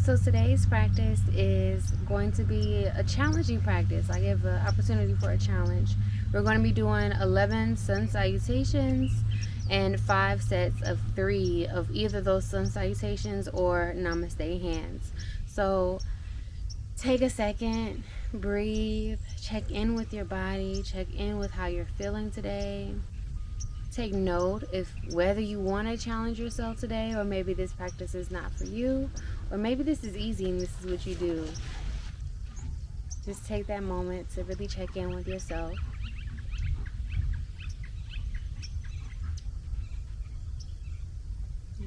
So today's practice is going to be a challenging practice. I give an opportunity for a challenge. We're going to be doing 11 sun salutations and 5 sets of 3 of either those sun salutations or namaste hands. So take a second, breathe, check in with your body, check in with how you're feeling today. Take note if whether you want to challenge yourself today, or maybe this practice is not for you, or maybe this is easy and this is what you do. Just take that moment to really check in with yourself.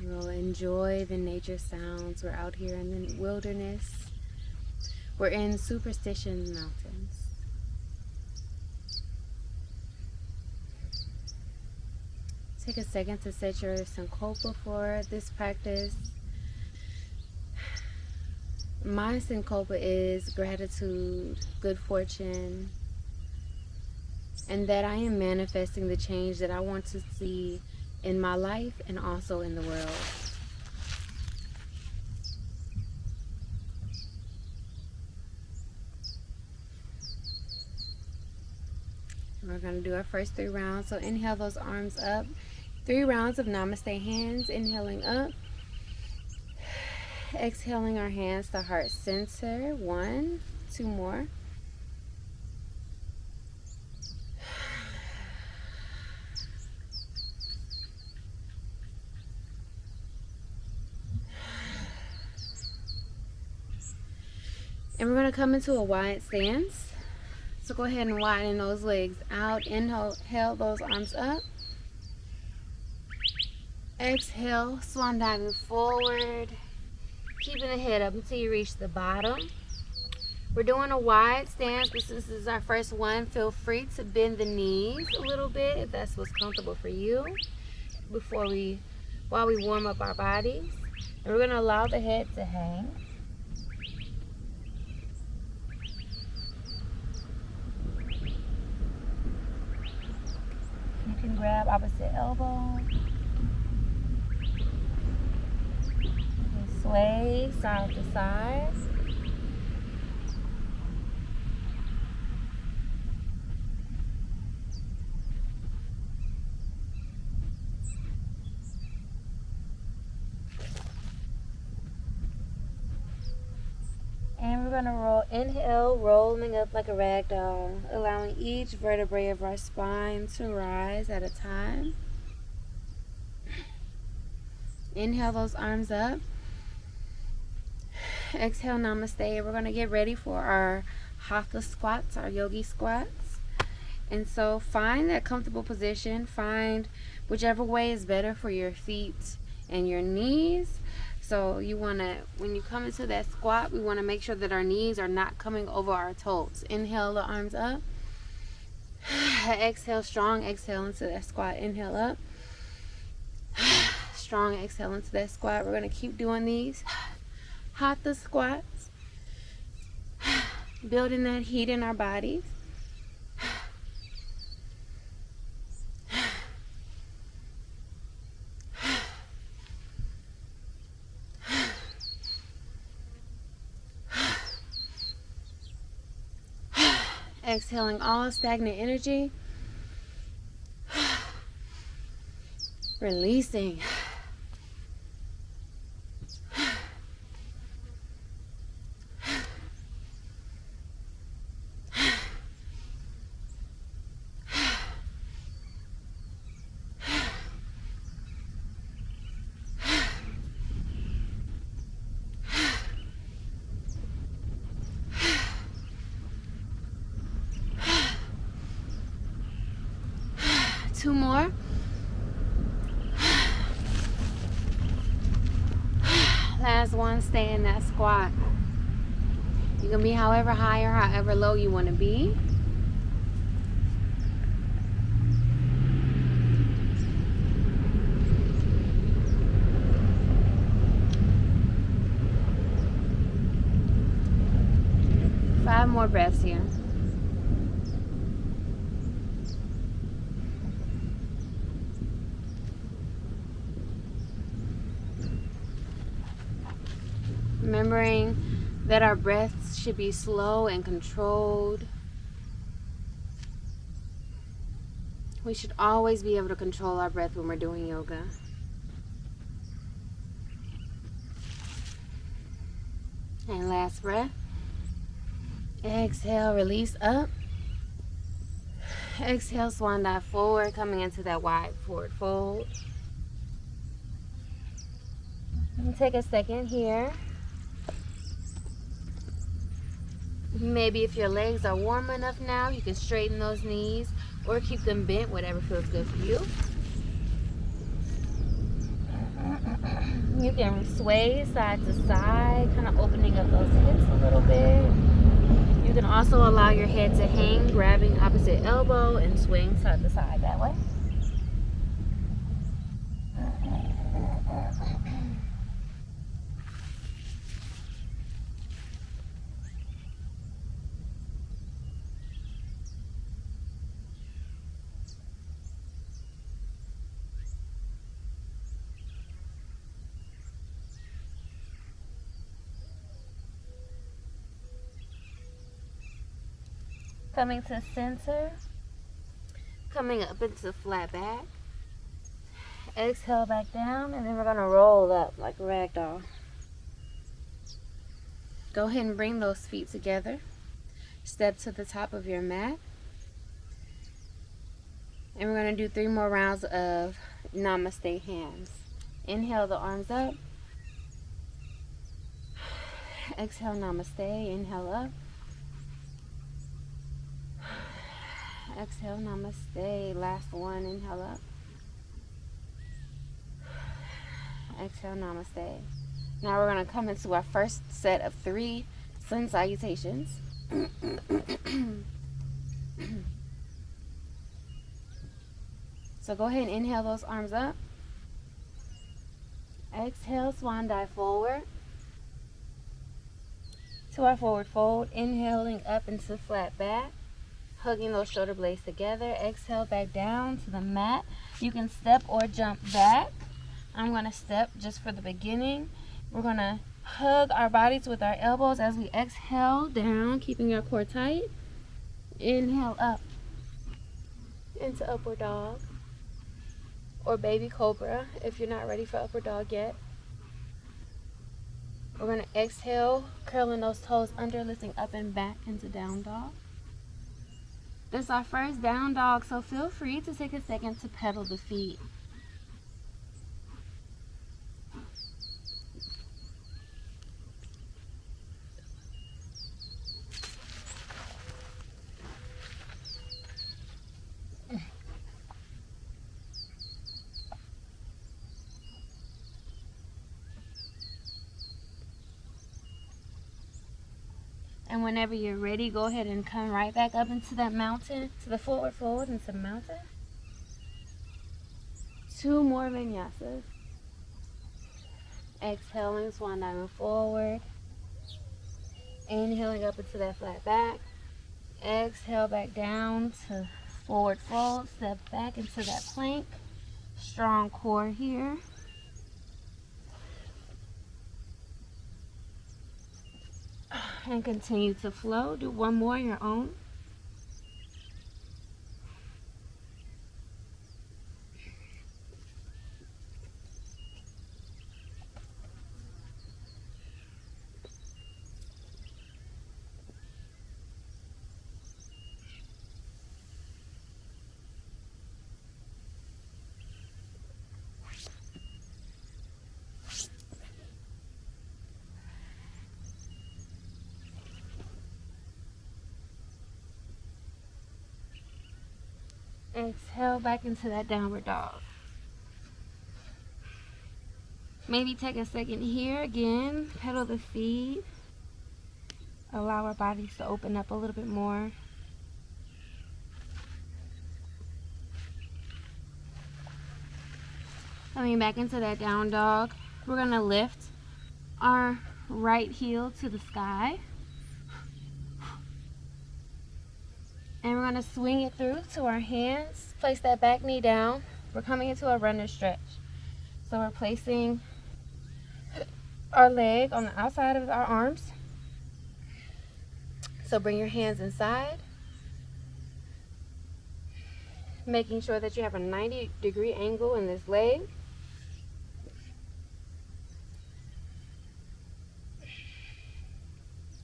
We'll enjoy the nature sounds. We're out here in the wilderness. We're in Superstition Mountains. Take a second to set your sankalpa for this practice. My sankalpa is gratitude, good fortune, and that I am manifesting the change that I want to see in my life and also in the world. We're going to do our first 3 rounds. So inhale those arms up. 3 rounds of namaste hands. Inhaling up. Exhaling our hands to heart center. 1, 2 more. And we're going to come into a wide stance. So go ahead and widen those legs out. Inhale those arms up. Exhale, swan diving forward. Keeping the head up until you reach the bottom. We're doing a wide stance, but since this is our first one, feel free to bend the knees a little bit if that's what's comfortable for you while we warm up our bodies. And we're going to allow the head to hang. You can grab opposite elbow. And sway side to side. And we're going to roll, inhale, rolling up like a rag doll, allowing each vertebrae of our spine to rise at a time. Inhale those arms up. Exhale, namaste. We're going to get ready for our hatha squats, our yogi squats. And so find that comfortable position. Find whichever way is better for your feet and your knees. So you want to, when you come into that squat, we want to make sure that our knees are not coming over our toes. Inhale the arms up. Exhale, strong exhale into that squat. Inhale up. Strong exhale into that squat. We're going to keep doing these hatha squats. Building that heat in our bodies. Exhaling all stagnant energy. Releasing. Two more. Last one, stay in that squat. You can be however high or however low you want to be. Five more breaths here. Remembering that our breaths should be slow and controlled. We should always be able to control our breath when we're doing yoga. And last breath. Exhale, release up. Exhale, swan dive forward, coming into that wide forward fold. And take a second here. Maybe if your legs are warm enough now, you can straighten those knees or keep them bent, whatever feels good for you. You can sway side to side, kind of opening up those hips a little bit. You can also allow your head to hang, grabbing opposite elbow and swing side to side that way. Coming to center, coming up into flat back. Exhale back down, and then we're gonna roll up like a rag doll. Go ahead and bring those feet together. Step to the top of your mat. And we're gonna do 3 more rounds of namaste hands. Inhale the arms up. Exhale, namaste, inhale up. Exhale, namaste. Last one, inhale up. Exhale, namaste. Now we're going to come into our first set of 3 sun salutations. So go ahead and inhale those arms up. Exhale, swan dive forward to our forward fold. Inhaling up into flat back. Hugging those shoulder blades together. Exhale back down to the mat. You can step or jump back. I'm going to step just for the beginning. We're going to hug our bodies with our elbows as we exhale down, keeping our core tight. Inhale up into upward dog or baby cobra if you're not ready for upward dog yet. We're going to exhale, curling those toes under, lifting up and back into down dog. This is our first down dog, so feel free to take a second to pedal the feet. And whenever you're ready, go ahead and come right back up into that mountain, to the forward fold, into mountain. 2 more vinyasas. Exhaling, swan diving forward. Inhaling up into that flat back. Exhale back down to forward fold. Step back into that plank. Strong core here. And continue to flow. Do 1 more on your own. Exhale back into that downward dog. Maybe take a second here again, pedal the feet. Allow our bodies to open up a little bit more. Coming back into that down dog, we're going to lift our right heel to the sky. And we're going to swing it through to our hands. Place that back knee down. We're coming into a runner stretch. So we're placing our leg on the outside of our arms. So bring your hands inside, making sure that you have a 90-degree angle in this leg.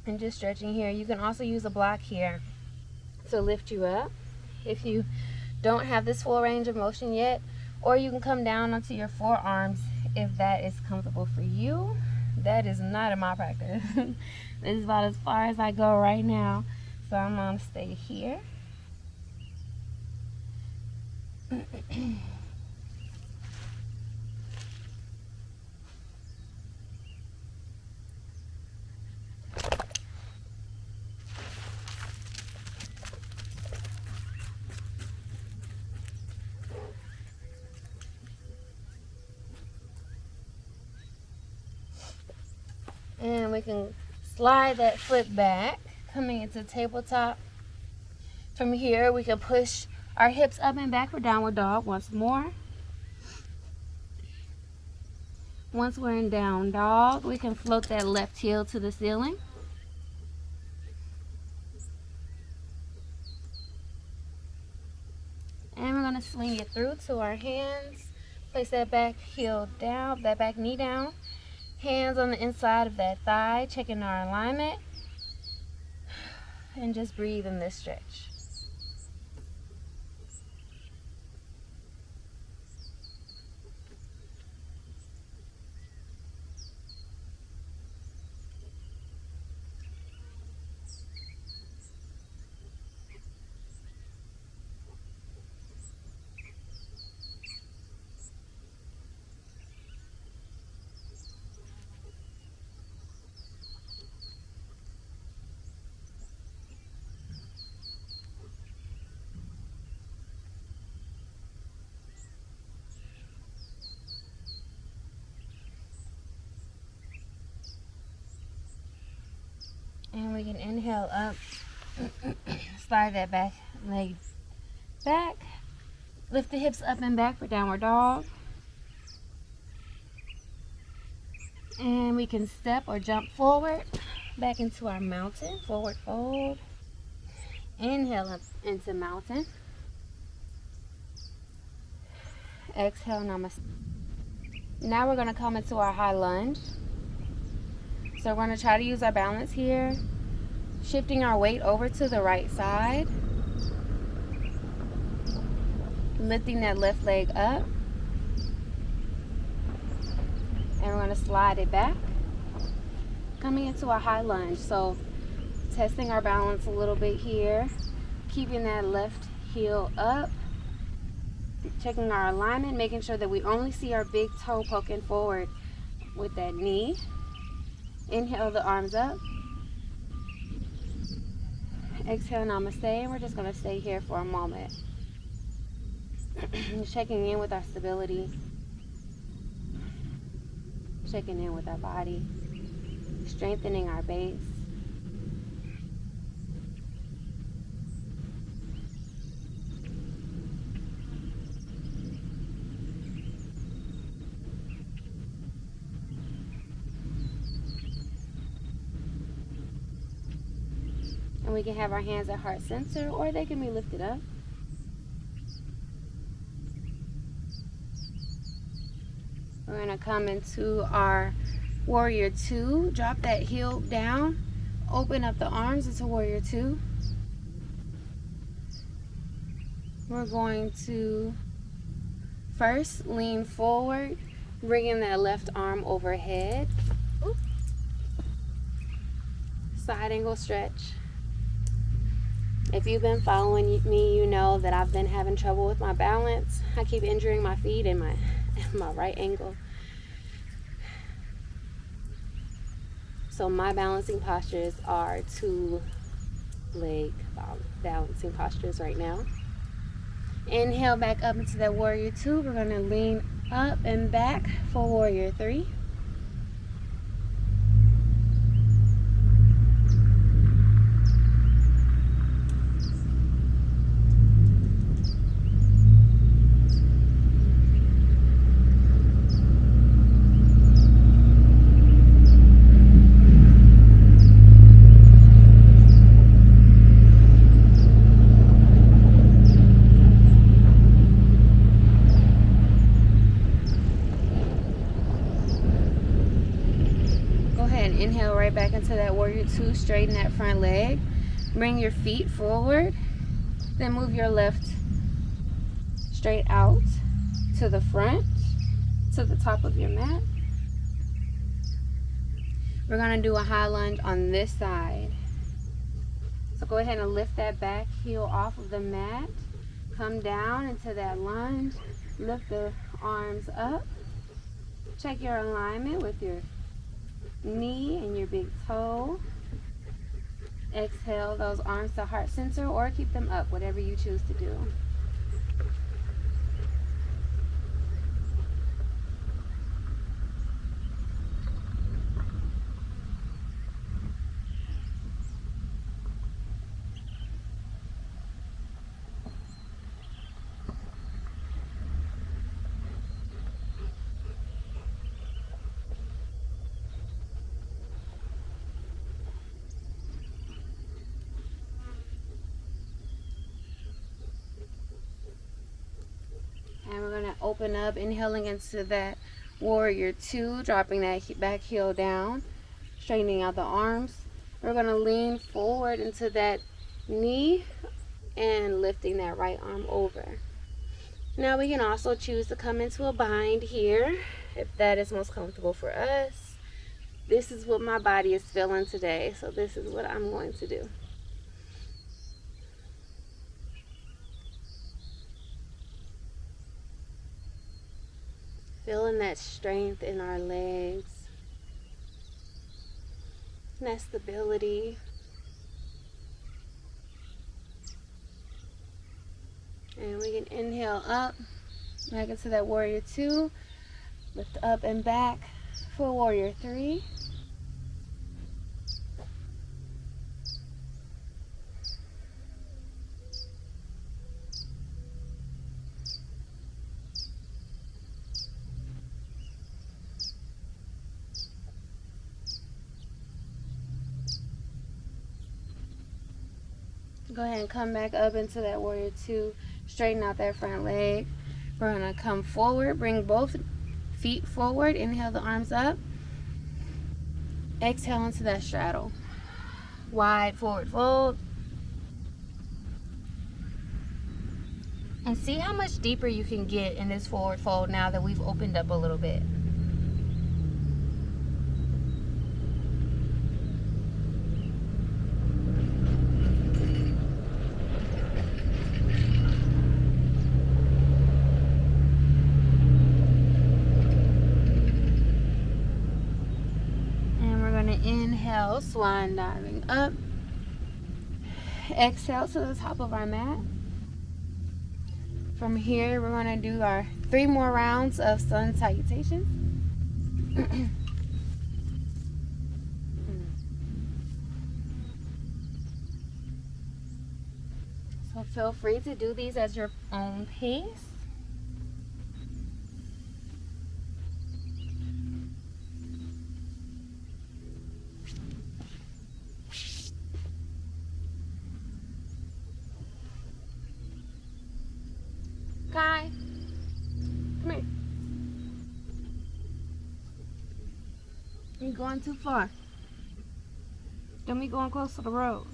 And just stretching here. You can also use a block here to lift you up if you don't have this full range of motion yet, or you can come down onto your forearms if that is comfortable for you. That is not in my practice. This is about as far as I go right now, so I'm gonna stay here. And we can slide that foot back, coming into tabletop. From here, we can push our hips up and back for downward dog once more. Once we're in down dog, we can float that left heel to the ceiling. And we're going to swing it through to our hands. Place that back heel down, that back knee down. Hands on the inside of that thigh, checking our alignment. And just breathe in this stretch. And we can inhale up, slide that back leg back, lift the hips up and back for downward dog. And we can step or jump forward, back into our mountain, forward fold. Inhale up into mountain. Exhale, namaste. Now we're gonna come into our high lunge. So we're going to try to use our balance here, shifting our weight over to the right side, lifting that left leg up, and we're going to slide it back, coming into a high lunge. So testing our balance a little bit here, keeping that left heel up, checking our alignment, making sure that we only see our big toe poking forward with that knee. Inhale the arms up. Exhale, namaste. And we're just going to stay here for a moment. Checking in with our stability. Checking in with our body. Strengthening our base. And we can have our hands at heart center, or they can be lifted up. We're going to come into our warrior two. Drop that heel down. Open up the arms into warrior two. We're going to first lean forward, bringing that left arm overhead. Ooh. Side angle stretch. If you've been following me, you know that I've been having trouble with my balance. I keep injuring my feet and my right ankle. So my balancing postures are two leg balancing postures right now. Inhale back up into that warrior two. We're going to lean up and back for warrior three. Inhale right back into that warrior two. Straighten that front leg. Bring your feet forward. Then move your left straight out to the front, to the top of your mat. We're going to do a high lunge on this side. So go ahead and lift that back heel off of the mat. Come down into that lunge. Lift the arms up. Check your alignment with your knee and your big toe. Exhale those arms to heart center or keep them up, whatever you choose to do. And we're going to open up, inhaling into that warrior two, dropping that back heel down, straightening out the arms. We're going to lean forward into that knee and lifting that right arm over. Now we can also choose to come into a bind here if that is most comfortable for us. This is what my body is feeling today, so this is what I'm going to do. Feeling that strength in our legs, that stability. And we can inhale up, back into that warrior two. Lift up and back for warrior three. Go ahead and come back up into that warrior two. Straighten out that front leg. We're going to come forward. Bring both feet forward. Inhale the arms up. Exhale into that straddle. Wide forward fold. And see how much deeper you can get in this forward fold now that we've opened up a little bit. Inhale, swan diving up. Exhale to the top of our mat. From here, we're going to do our 3 more rounds of sun salutations. So feel free to do these at your own pace. Kai, come here. You're going too far. Don't be going close to the road.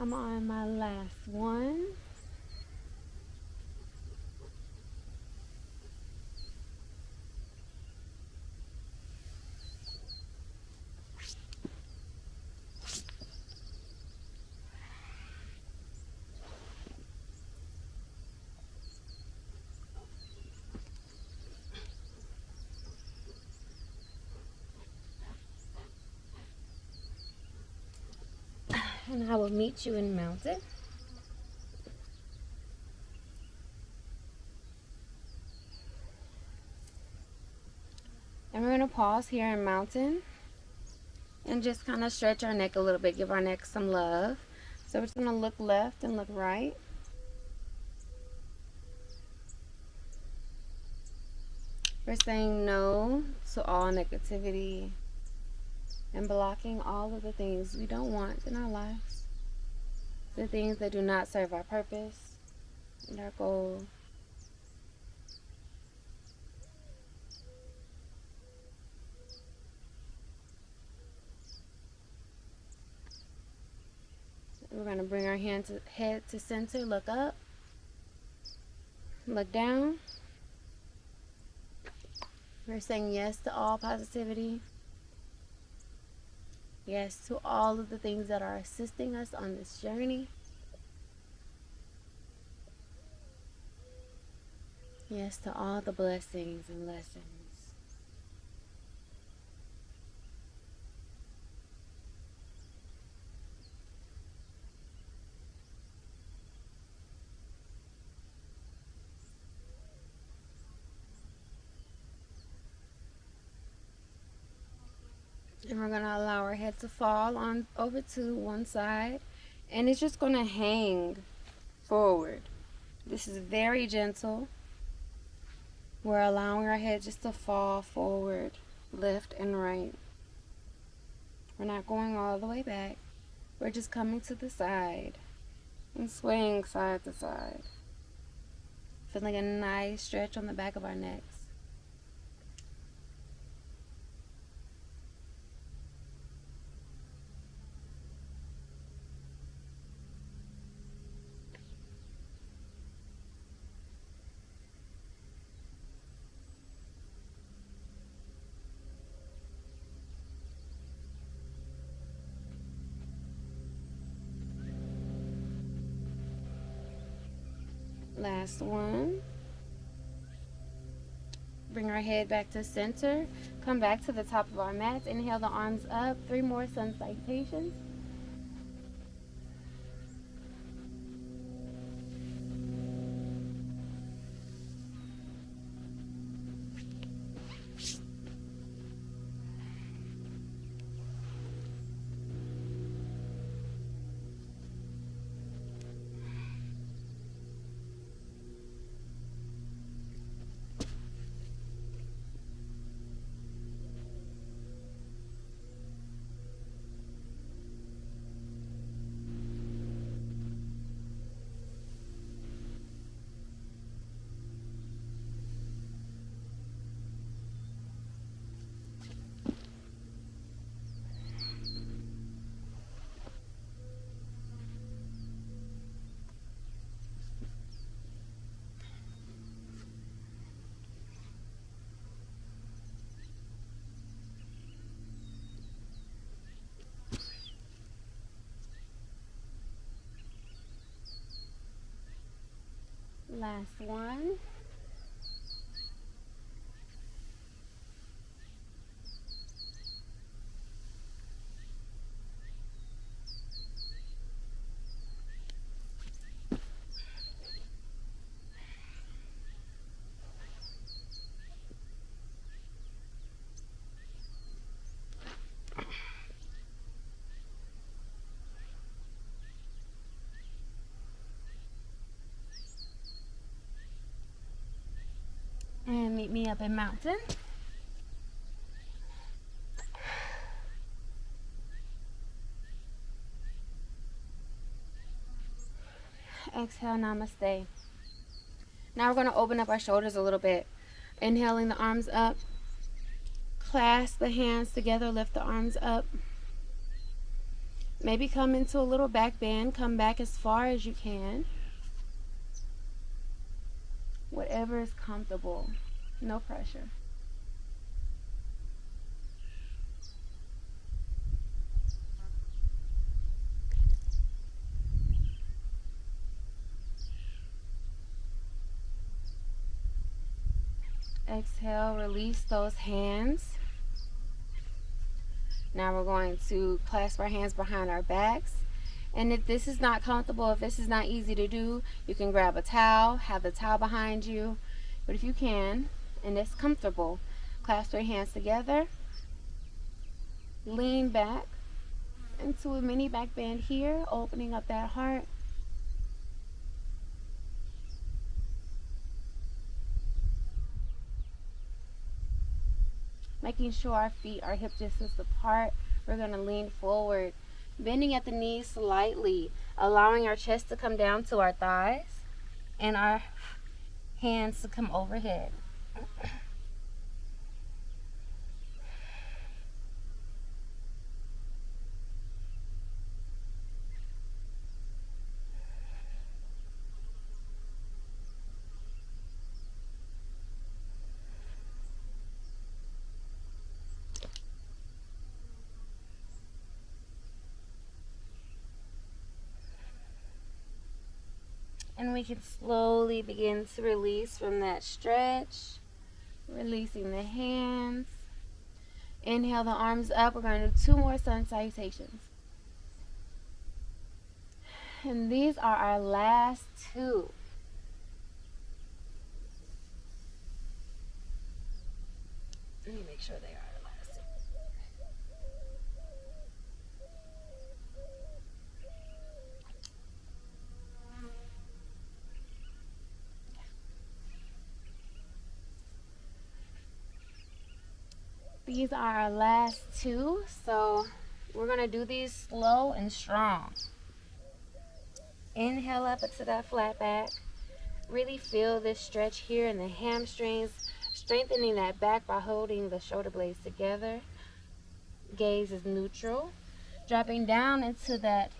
I'm on my last one. And I will meet you in mountain. we're going to pause here in mountain and just kind of stretch our neck a little bit, give our neck some love. So we're just going to look left and look right. We're saying no to all negativity and blocking all of the things we don't want in our lives, the things that do not serve our purpose and our goal. We're going to bring our head to center, look up, look down. We're saying yes to all positivity. Yes to all of the things that are assisting us on this journey. Yes to all the blessings and lessons. And we're going to allow our head to fall on over to one side. And it's just going to hang forward. This is very gentle. We're allowing our head just to fall forward, left and right. We're not going all the way back. We're just coming to the side and swaying side to side. Feeling a nice stretch on the back of our necks. Last one. Bring our head back to center. Come back to the top of our mats. Inhale the arms up. 3 more sun salutations. Last one. And meet me up in mountain. Exhale, namaste. Now we're going to open up our shoulders a little bit. Inhaling the arms up. Clasp the hands together, lift the arms up. Maybe come into a little back bend. Come back as far as you can. Whatever is comfortable. No pressure. Exhale, release those hands. Now we're going to clasp our hands behind our backs. And if this is not comfortable, if this is not easy to do, you can grab a towel, have the towel behind you. But if you can, and it's comfortable, Clasp your hands together. Lean back into a mini back bend here, opening up that heart. Making sure our feet are hip distance apart. We're going to lean forward, bending at the knees slightly, allowing our chest to come down to our thighs and our hands to come overhead. And we can slowly begin to release from that stretch, releasing the hands. Inhale the arms up. We're going to do 2 more sun salutations. And these are our last 2. Let me make sure they are our last 2. These are our last 2, so we're going to do these slow and strong. Inhale up into that flat back. Really feel this stretch here in the hamstrings, strengthening that back by holding the shoulder blades together. Gaze is neutral. Dropping down into that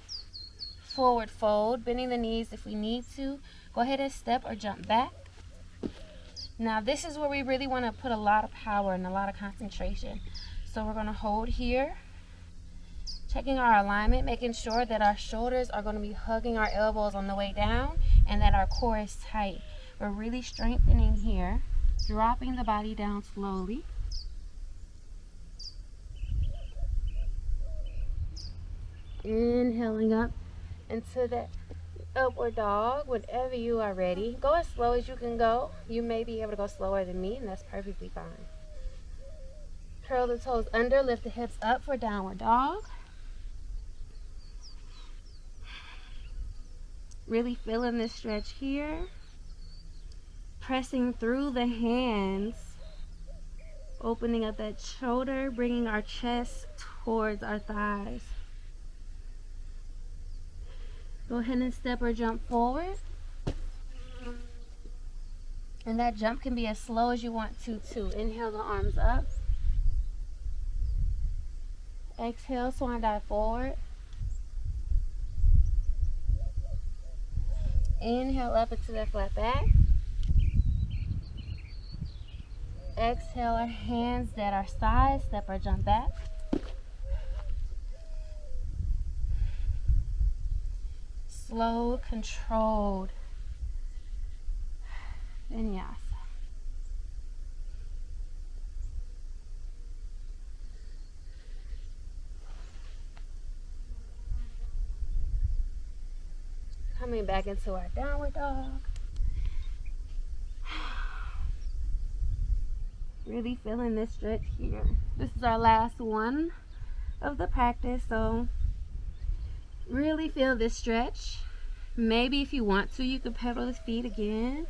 forward fold, bending the knees if we need to. Go ahead and step or jump back. Now this is where we really want to put a lot of power and a lot of concentration. So we're going to hold here, checking our alignment, making sure that our shoulders are going to be hugging our elbows on the way down and that our core is tight. We're really strengthening here, dropping the body down slowly. Inhaling up into that upward dog whenever you are ready. Go as slow as you can go. You may be able to go slower than me, and that's perfectly fine. Curl the toes under, lift the hips up for downward dog. Really feeling this stretch here. Pressing through the hands. Opening up that shoulder, bringing our chest towards our thighs. Go ahead and step or jump forward. And that jump can be as slow as you want to too. Inhale the arms up. Exhale, swan dive forward. Inhale up into that flat back. Exhale our hands at our sides, step or jump back. Slow, controlled vinyasa. Coming back into our downward dog. Really feeling this stretch here. This is our last one of the practice, so really feel this stretch. Maybe if you want to, you could pedal the feet again.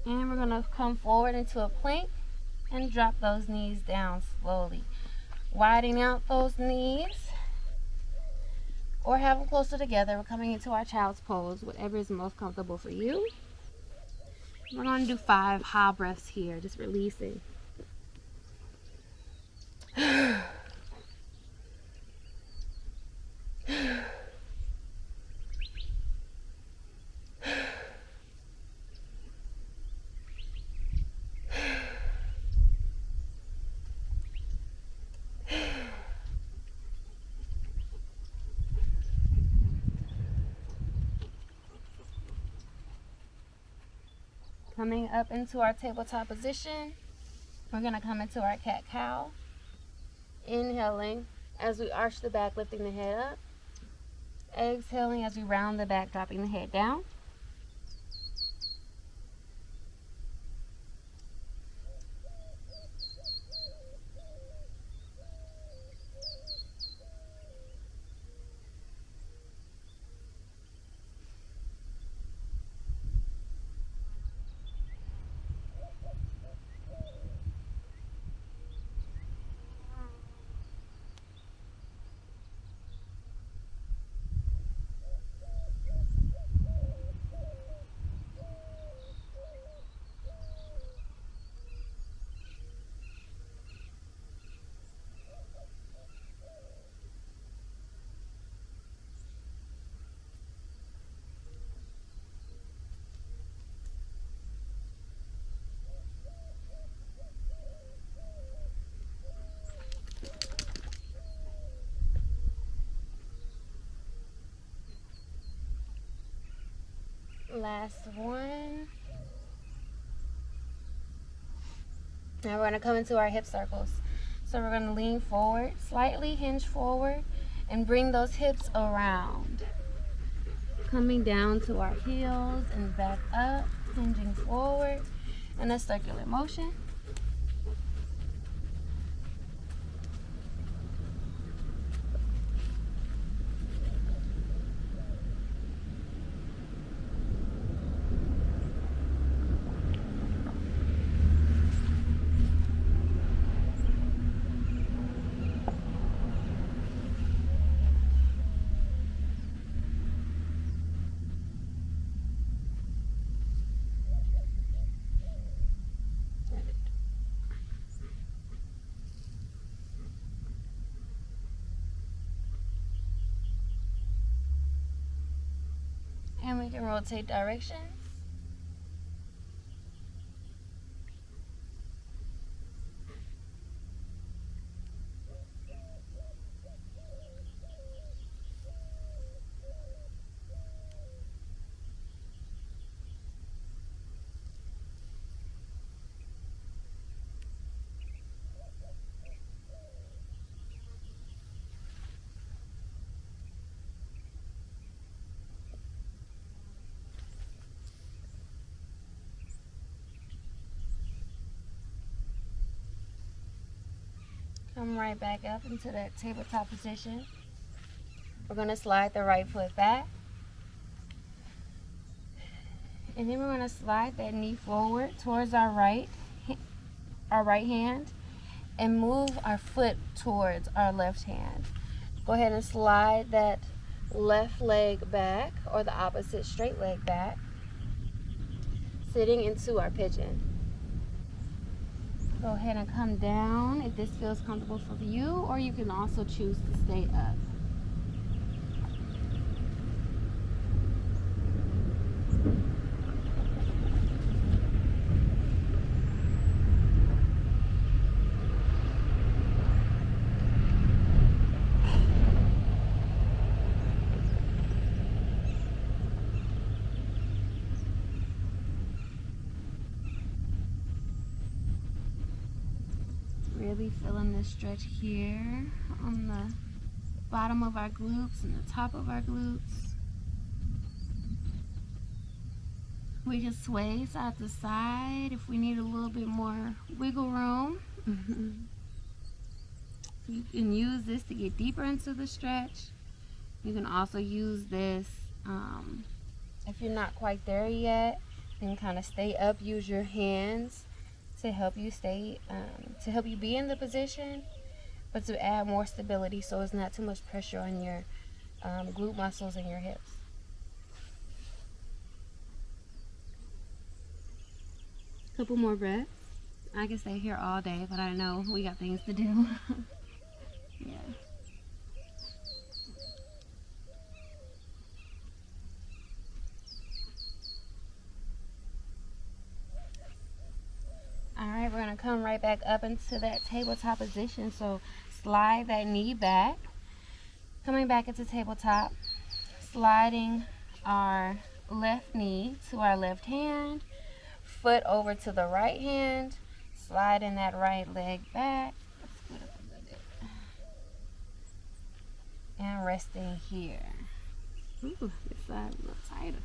And we're going to come forward into a plank and drop those knees down slowly. Widening out those knees or have them closer together. We're coming into our child's pose, whatever is most comfortable for you. We're going to do 5 ha breaths here, just releasing. Coming up into our tabletop position, we're going to come into our cat-cow. Inhaling as we arch the back, lifting the head up. Exhaling as we round the back, dropping the head down. Last one. Now we're going to come into our hip circles. So we're going to lean forward, slightly hinge forward, and bring those hips around. Coming down to our heels and back up, hinging forward in a circular motion. And we can rotate directions. Come right back up into that tabletop position. We're going to slide the right foot back. And then we're going to slide that knee forward towards our right hand and move our foot towards our left hand. Go ahead and slide that left leg back, or the opposite straight leg back, sitting into our pigeon. Go ahead and come down if this feels comfortable for you, or you can also choose to stay up. Really feeling this stretch here on the bottom of our glutes and the top of our glutes. We can sway side to side if we need a little bit more wiggle room. You can use this to get deeper into the stretch. You can also use this if you're not quite there yet, and kind of stay up. Use your hands to help you stay, to help you be in the position, but to add more stability so it's not too much pressure on your glute muscles and your hips. Couple more breaths. I can stay here all day, but I know we got things to do. Yeah. Alright, we're going to come right back up into that tabletop position. So slide that knee back. Coming back into tabletop. Sliding our left knee to our left hand. foot over to the right hand, sliding that right leg back, and resting here. Ooh, this side a little tighter.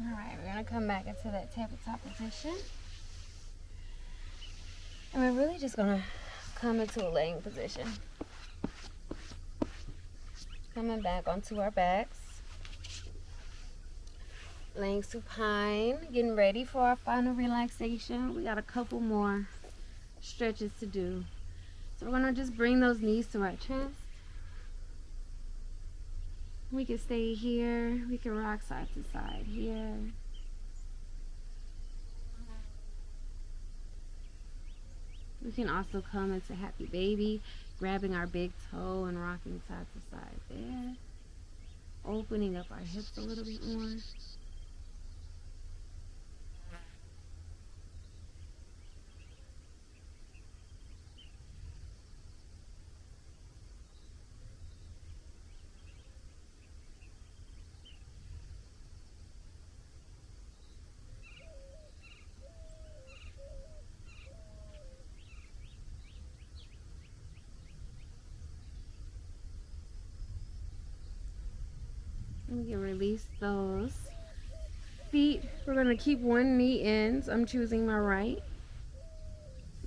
Alright, we're going to come back into that tabletop position. And we're really just going to come into a laying position. Coming back onto our backs. Laying supine. Getting ready for our final relaxation. We got a couple more stretches to do. So we're going to just bring those knees to our chest. We can stay here. We can rock side to side here. We can also come into happy baby, grabbing our big toe and rocking side to side there. Opening up our hips a little bit more. We can release those feet. We're going to keep one knee in. So I'm choosing my right.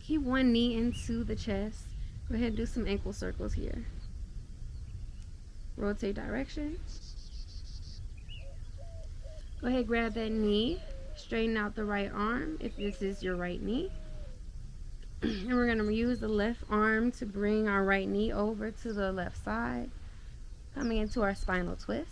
Keep one knee into the chest. Go ahead and do some ankle circles here. Rotate direction. Go ahead, grab that knee. Straighten out the right arm if this is your right knee. And we're going to use the left arm to bring our right knee over to the left side. Coming into our spinal twist.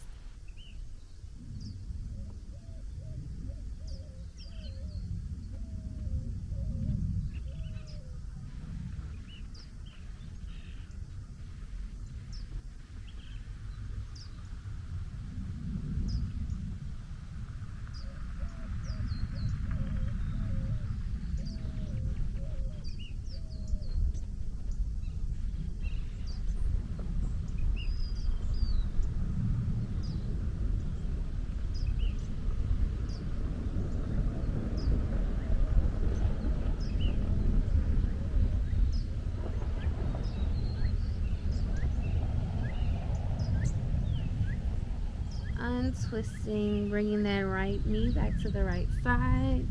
Untwisting, bringing that right knee back to the right side.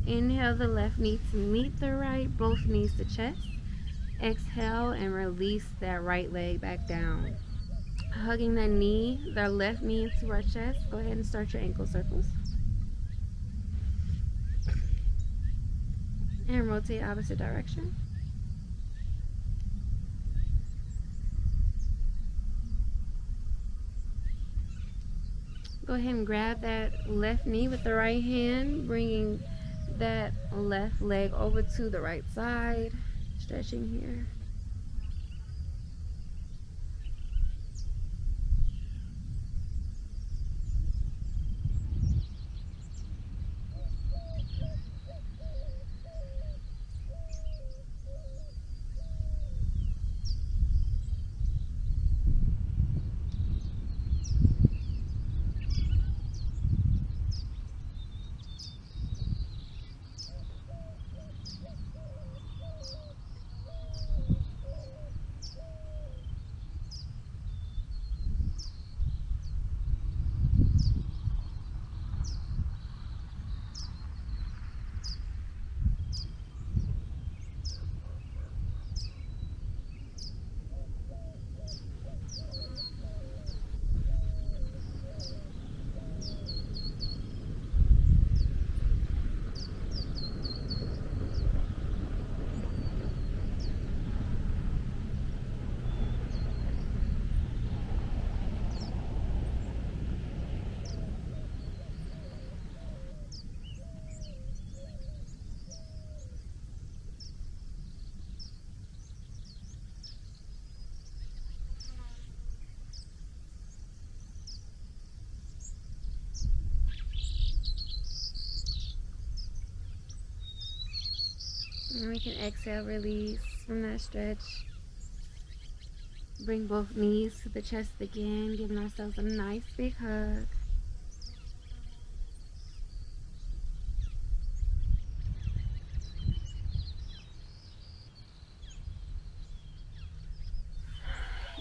Inhale the left knee to meet the right, both knees to chest. Exhale and release that right leg back down. Hugging that knee, the left knee into our chest. Go ahead and start your ankle circles. And rotate opposite direction. Go ahead and grab that left knee with the right hand, bringing that left leg over to the right side, stretching here. And we can exhale, release from that stretch. Bring both knees to the chest again, giving ourselves a nice big hug.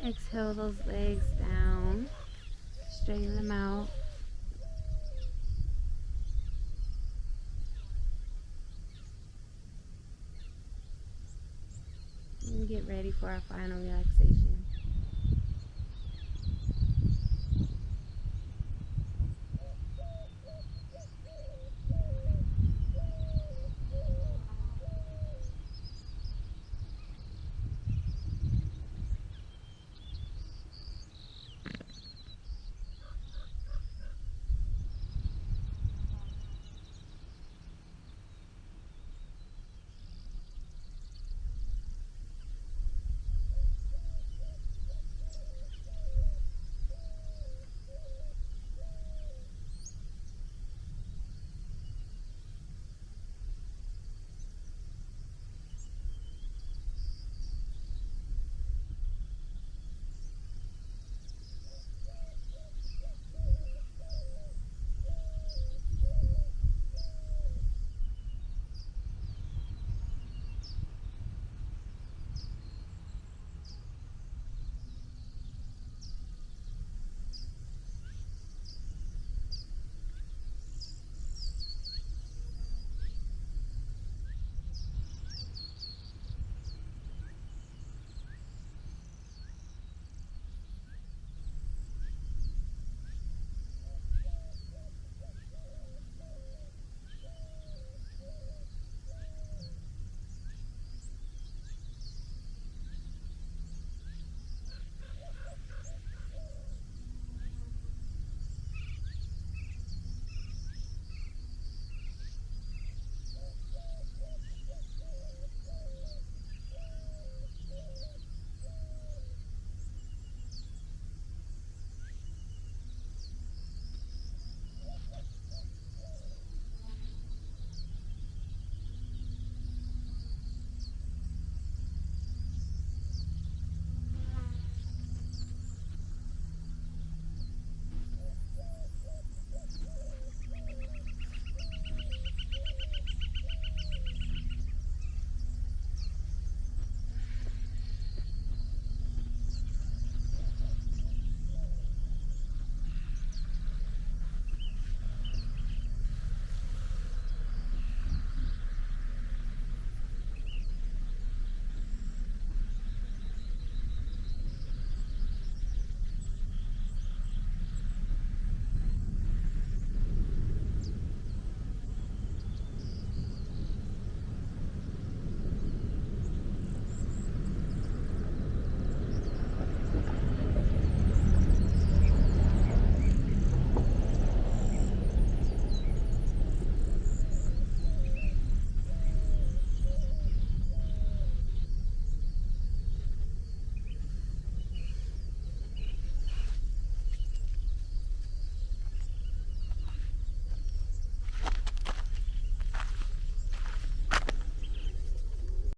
Exhale those legs down. Straighten them out. And get ready for our final relaxation.